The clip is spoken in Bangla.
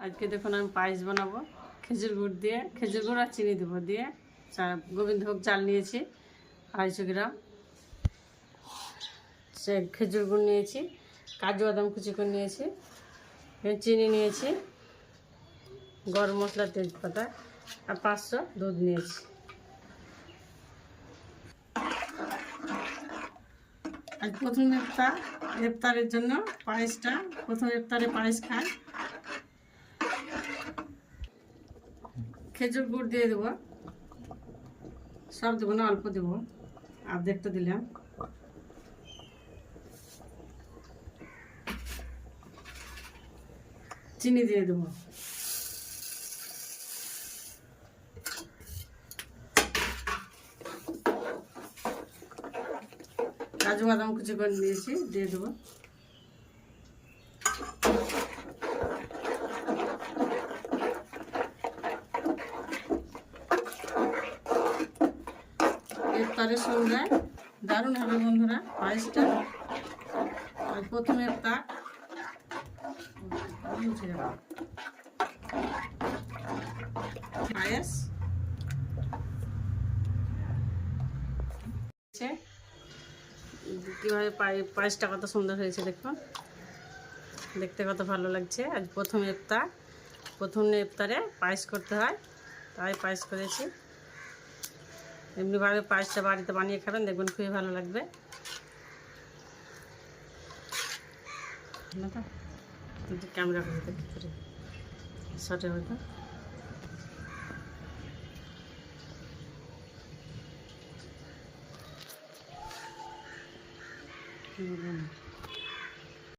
আজকে দেখুন আমি পায়েস বানাবো খেজুর গুড় দিয়ে, খেজুর গুড় আর চিনি দেবো দিয়ে। গোবিন্দভোগ চাল নিয়েছি 250 গ্রাম, সে খেজুর গুড় নিয়েছি, কাজু বাদাম কুচি করে নিয়েছি, চিনি নিয়েছি, গরম মশলা, তেজপাতা আর 500 দুধ নিয়েছি। আজ প্রথম ইফতারের জন্য পায়েসটা, প্রথম ইফতারে পায়েস খাই। খেজুর গুড় দিয়ে দেবো, সব দেবো না, অল্প দেবো, অর্ধেকটা দিলাম। চিনি দিয়ে দেবো, কাজু বাদাম কুচি করে নিয়েছি, দিয়ে দেবো। ইফতারের সন্ধ্যায় দারুণ হবে বন্ধুরা পায়েসটা। আর প্রথমে ইফতার পায়েস কীভাবে পায়েসটা কত সুন্দর হয়েছে দেখুন, দেখতে কত ভালো লাগছে। আজ প্রথম ইফতার, প্রথম ইফতারে পায়েস করতে হয়, তাই পায়েস করেছি। এমনিভাবে পায়েসটা বাড়িতে বানিয়ে খাবেন, দেখবেন খুবই ভালো লাগবে। ক্যামেরা করে দেখি করে শর্টে হয়তো